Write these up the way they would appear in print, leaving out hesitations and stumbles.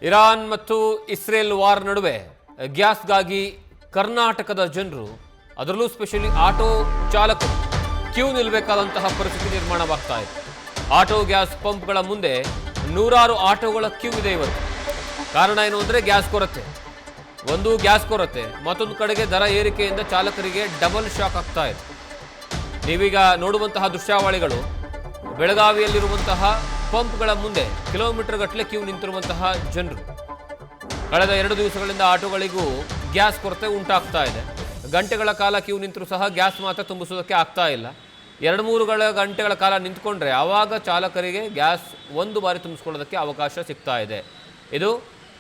Iran ಮತ್ತು Israel war ನಡುವೆ ಗ್ಯಾಸ್ಗಾಗಿ ಕರ್ನಾಟಕದ ಜನರು ಅದರಲ್ಲೂ ಸ್ಪೆಷಲಿ ಆಟೋ ಚಾಲಕರು ಕ್ಯೂ ನಿಲ್ಲಬೇಕಾದಂತಹ ಪರಿಸ್ಥಿತಿ ನಿರ್ಮಾಣವಾಗ್ತಾ ಇದೆ. ಆಟೋ ಗ್ಯಾಸ್ ಪಂಪ್ಗಳ ಮುಂದೆ ನೂರಾರು ಆಟೋಗಳ ಕ್ಯೂ ಇದೆ ಇವತ್ತು. ಕಾರಣ ಏನು ಅಂದರೆ ಗ್ಯಾಸ್ ಕೊರತೆ. ಒಂದು ಗ್ಯಾಸ್ ಕೊರತೆ, ಮತ್ತೊಂದು ಕಡೆಗೆ ದರ ಏರಿಕೆಯಿಂದ ಚಾಲಕರಿಗೆ ಡಬಲ್ ಶಾಕ್ ಆಗ್ತಾ ಇದೆ. ನೀವೀಗ ನೋಡುವಂತಹ ದೃಶ್ಯಾವಳಿಗಳು ಬೆಳಗಾವಿಯಲ್ಲಿರುವಂತಹ ಪಂಪ್ಗಳ ಮುಂದೆ ಕಿಲೋಮೀಟರ್ ಗಟ್ಟಲೆ ಕ್ಯೂ ನಿಂತಿರುವಂತಹ ಜನರು. ಕಳೆದ 2 ದಿವಸಗಳಿಂದ ಆಟೋಗಳಿಗೂ ಗ್ಯಾಸ್ ಕೊರತೆ ಉಂಟಾಗ್ತಾ ಇದೆ. ಗಂಟೆಗಳ ಕಾಲ ಕ್ಯೂ ನಿಂತರೂ ಸಹ ಗ್ಯಾಸ್ ಮಾತ್ರ ತುಂಬಿಸೋದಕ್ಕೆ ಆಗ್ತಾ ಇಲ್ಲ. 2-3 ಗಂಟೆಗಳ ಕಾಲ ನಿಂತ್ಕೊಂಡ್ರೆ ಆವಾಗ ಚಾಲಕರಿಗೆ ಗ್ಯಾಸ್ ಒಂದು ಬಾರಿ ತುಂಬಿಸ್ಕೊಳ್ಳೋದಕ್ಕೆ ಅವಕಾಶ ಸಿಗ್ತಾ ಇದೆ. ಇದು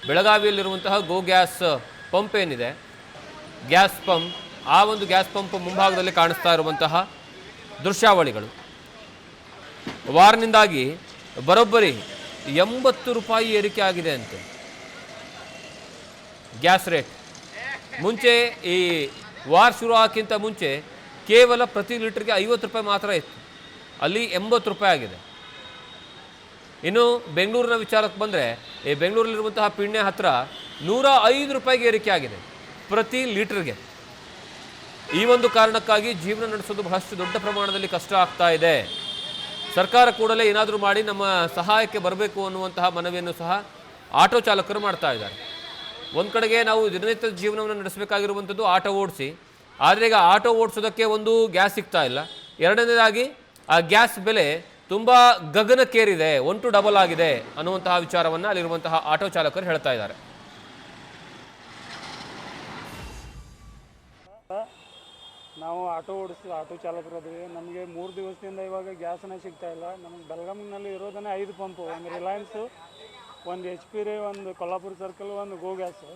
ಬೆಳಗಾವಿಯಲ್ಲಿರುವಂತಹ ಗೋ ಗ್ಯಾಸ್ ಪಂಪ್ ಏನಿದೆ, ಗ್ಯಾಸ್ ಪಂಪ್, ಆ ಒಂದು ಗ್ಯಾಸ್ ಪಂಪ್ ಮುಂಭಾಗದಲ್ಲಿ ಕಾಣಿಸ್ತಾ ಇರುವಂತಹ ದೃಶ್ಯಾವಳಿಗಳು. ವಾರ್ನಿಂದಾಗಿ ಬರೋಬ್ಬರಿ 80 ರೂಪಾಯಿ ಏರಿಕೆ ಆಗಿದೆ ಅಂತೆ ಗ್ಯಾಸ್ ರೇಟ್. ಮುಂಚೆ ಈ ವಾರ್ ಶುರು ಆಗೋಕ್ಕಿಂತ ಮುಂಚೆ ಕೇವಲ ಪ್ರತಿ ಲೀಟರ್ಗೆ 50 ರೂಪಾಯಿ ಮಾತ್ರ ಇತ್ತು, ಅಲ್ಲಿ 80 ರೂಪಾಯಿ ಆಗಿದೆ. ಇನ್ನು ಬೆಂಗಳೂರಿನ ವಿಚಾರಕ್ಕೆ ಬಂದರೆ, ಈ ಬೆಂಗಳೂರಲ್ಲಿರುವಂತಹ ಪಿಣ್ಯ ಹತ್ರ 105 ರೂಪಾಯಿಗೆ ಏರಿಕೆ ಆಗಿದೆ ಪ್ರತಿ ಲೀಟರ್ಗೆ. ಈ ಒಂದು ಕಾರಣಕ್ಕಾಗಿ ಜೀವನ ನಡೆಸೋದು ಬಹಳಷ್ಟು ದೊಡ್ಡ ಪ್ರಮಾಣದಲ್ಲಿ ಕಷ್ಟ ಆಗ್ತಾ ಇದೆ. ಸರ್ಕಾರ ಕೂಡಲೇ ಏನಾದರೂ ಮಾಡಿ ನಮ್ಮ ಸಹಾಯಕ್ಕೆ ಬರಬೇಕು ಅನ್ನುವಂತಹ ಮನವಿಯನ್ನು ಸಹ ಆಟೋ ಚಾಲಕರು ಮಾಡ್ತಾ ಇದ್ದಾರೆ. ಒಂದು ಕಡೆಗೆ ನಾವು ದಿನನಿತ್ಯದ ಜೀವನವನ್ನು ನಡೆಸಬೇಕಾಗಿರುವಂಥದ್ದು ಆಟೋ ಓಡಿಸಿ, ಆದರೆ ಈಗ ಆಟೋ ಓಡಿಸೋದಕ್ಕೆ ಒಂದು ಗ್ಯಾಸ್ ಸಿಗ್ತಾ ಇಲ್ಲ. ಎರಡನೇದಾಗಿ ಆ ಗ್ಯಾಸ್ ಬೆಲೆ ತುಂಬ ಗಗನಕ್ಕೇರಿದೆ, 1 to double ಆಗಿದೆ ಅನ್ನುವಂತಹ ವಿಚಾರವನ್ನು ಅಲ್ಲಿರುವಂತಹ ಆಟೋ ಚಾಲಕರು ಹೇಳ್ತಾ ಇದ್ದಾರೆ. ನಾವು ಆಟೋ ಆಟೋ ಚಾಲಕರದ್ವಿ. ನಮಗೆ 3 ದಿವಸದಿಂದ ಇವಾಗ ಗ್ಯಾಸನೇ ಸಿಗ್ತಾ ಇಲ್ಲ. ನಮಗೆ ಬೆಳಗಾವಿನಲ್ಲಿ ಇರೋದನ್ನೇ 5 ಪಂಪು, ಒಂದು ರಿಲಯನ್ಸು, ಒಂದು HP ರೀ, ಒಂದು ಕೊಲ್ಲಾಪುರ ಸರ್ಕಲ್, ಒಂದು ಗೋ ಗ್ಯಾಸು.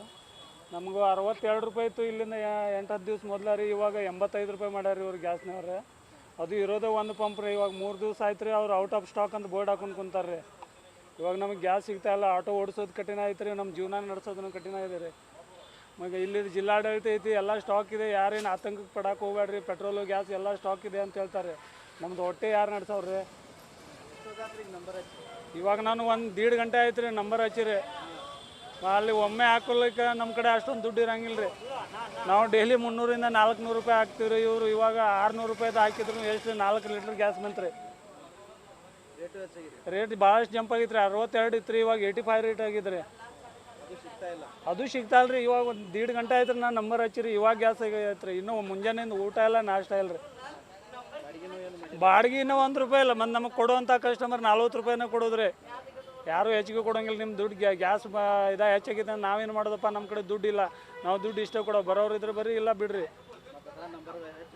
ನಮಗೂ 62 ರೂಪಾಯಿ ಇತ್ತು ಇಲ್ಲಿಂದ 8-10 ದಿವಸ ಮೊದಲ ರೀ. ಇವಾಗ 85 ರೂಪಾಯಿ ಮಾಡ್ಯಾರ ಇವ್ರು ಗ್ಯಾಸ್ನವ್ರೆ. ಅದು ಇರೋದೇ ಒಂದು ಪಂಪ್ ರೀ. ಇವಾಗ 3 ದಿವಸ ಆಯ್ತು ರೀ, ಅವ್ರು ಔಟ್ ಆಫ್ ಸ್ಟಾಕ್ ಅಂತ ಬೋರ್ಡ್ ಹಾಕೊಂಡು ಕುಂತಾರೆ ರೀ. ಇವಾಗ ನಮಗೆ ಗ್ಯಾಸ್ ಸಿಗ್ತಾ ಇಲ್ಲ. ಆಟೋ ಓಡಿಸೋದು ಕಠಿಣ ಐತೆ ರೀ, ನಮ್ಮ ಜೀವನ ನಡೆಸೋದನ್ನು ಕಠಿಣ ಇದೆ ರೀ. ಮಗ ಇಲ್ಲಿ ಜಿಲ್ಲಾಡಳಿತ ಐತಿ, ಎಲ್ಲ ಸ್ಟಾಕ್ ಇದೆ, ಯಾರೇನು ಆತಂಕಕ್ಕೆ ಪಡಕ್ಕೆ ಹೋಗ್ಬೇಡ್ರಿ, ಪೆಟ್ರೋಲು ಗ್ಯಾಸ್ ಎಲ್ಲ ಸ್ಟಾಕ್ ಇದೆ ಅಂತ ಹೇಳ್ತಾರೆ. ನಮ್ದು ಹೊಟ್ಟೆ ಯಾರು ನಡೆಸವ್ರಿ? ಇವಾಗ ನಾನು 1-1.5 ಗಂಟೆ ಆಯ್ತು ರೀ ನಂಬರ್ ಹಚ್ಚಿರಿ. ಅಲ್ಲಿ ಒಮ್ಮೆ ಹಾಕೊಳ್ಳಿಕ್ಕೆ ನಮ್ಮ ಕಡೆ ಅಷ್ಟೊಂದು ದುಡ್ಡು ಇರಂಗಿಲ್ಲ ರೀ. ನಾವು ಡೈಲಿ 300ರಿಂದ 400 ರೂಪಾಯಿ ಹಾಕ್ತೀವಿ ರೀ. ಇವರು ಇವಾಗ 600 ರೂಪಾಯಿದು ಹಾಕಿದ್ರು ಎಷ್ಟು 4 ಲೀಟ್ರ್ ಗ್ಯಾಸ್ ಬಂತು ರೀ. ರೇಟ್ ಭಾಳಷ್ಟು ಜಂಪ್ ಆಗಿತ್ತು ರೀ. 62 ಇತ್ತು ರೀ, ಇವಾಗ 85 ರೇಟ್ ಆಗಿದ್ರಿ. ಅದು ಸಿಗ್ತಾ ಇಲ್ರಿ. ಇವಾಗ 1.5 ಗಂಟೆ ಆಯ್ತು ರೀ ನಾನು ನಂಬರ್ ಹಚ್ಚಿರಿ. ಇವಾಗ ಗ್ಯಾಸ್ ಆಗೈತೆ ರೀ. ಇನ್ನೂ ಮುಂಜಾನೆಯಿಂದ ಊಟ ಇಲ್ಲ, ನಾಷ್ಟ ಇಲ್ಲ ರೀ. ಬಾಡಿಗೆ ಇನ್ನೂ 1 ರೂಪಾಯಿ ಇಲ್ಲ. ಮತ್ತು ನಮಗೆ ಕೊಡುವಂಥ ಕಸ್ಟಮರ್ 40 ರೂಪಾಯಿನೇ ಕೊಡೋದ್ರಿ. ಯಾರು ಹೆಚ್ಚಿಗೆ ಕೊಡೋಂಗಿಲ್ಲ. ನಿಮ್ಮ ದುಡ್ಡು ಗ್ಯಾಸ್ ಹೆಚ್ಚಾಗಿದೆ, ನಾವೇನು ಮಾಡೋದಪ್ಪ, ನಮ್ಮ ಕಡೆ ದುಡ್ಡು ಇಲ್ಲ, ನಾವು ದುಡ್ಡು ಇಷ್ಟೇ ಕೊಡೋ, ಬರೋರು ಇದ್ರೆ ಬರ್ರಿ, ಇಲ್ಲ ಬಿಡ್ರಿ.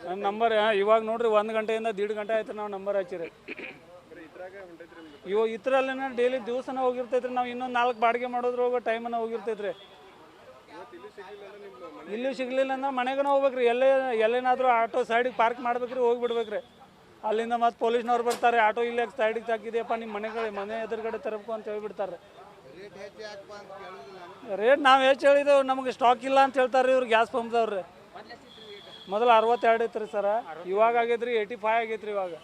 ನನ್ನ ನಂಬರ್ ಇವಾಗ ನೋಡ್ರಿ 1 ಗಂಟೆಯಿಂದ 1.5 ಗಂಟೆ ಆಯ್ತು ನಾವು ನಂಬರ್ ಹಚ್ಚಿರಿ. ಇವಾಗ ಇದ್ರಲ್ಲೇ ಡೈಲಿ ದಿವಸನ ಹೋಗಿರ್ತೈತ್ರಿ. ನಾವು ಇನ್ನೊಂದು 4 ಬಾಡಿಗೆ ಮಾಡೋದ್ರ ಹೋಗೋ ಟೈಮನ್ನ ಹೋಗಿರ್ತೈತ್ರಿ. ಇಲ್ಲೂ ಸಿಗ್ಲಿಲ್ಲ ಅಂದ್ರೆ ಮನೆಗೂ ಹೋಗ್ಬೇಕ್ರಿ. ಎಲ್ಲೇನಾದರೂ ಆಟೋ ಸೈಡಿಗೆ ಪಾರ್ಕ್ ಮಾಡ್ಬೇಕ್ರಿ, ಹೋಗಿಬಿಡ್ಬೇಕ್ರಿ. ಅಲ್ಲಿಂದ ಮತ್ತು ಪೊಲೀಸ್ನವ್ರು ಬರ್ತಾರೆ, ಆಟೋ ಇಲ್ಲೇ ಸೈಡಿಗೆ ತಾಕಿದೆಯಪ್ಪ, ನಿಮ್ಮ ಮನೆ ಎದುರುಗಡೆ ತರಬೇಕು ಅಂತ ಹೇಳ್ಬಿಡ್ತಾರೆ. ರೇಟ್ ನಾವು ಹೆಚ್ಚು ಹೇಳಿದೆವು, ನಮಗೆ ಸ್ಟಾಕ್ ಇಲ್ಲ ಅಂತ ಹೇಳ್ತಾರೆ ಇವ್ರು ಗ್ಯಾಸ್ ಪಂಪ್ದವ್ರಿ. ಮೊದಲು 62 ಇತ್ತು ರೀ ಸರ, ಇವಾಗ ಆಗೈತೆ ರೀ 85 ಆಗೈತೆ ರೀ ಇವಾಗ.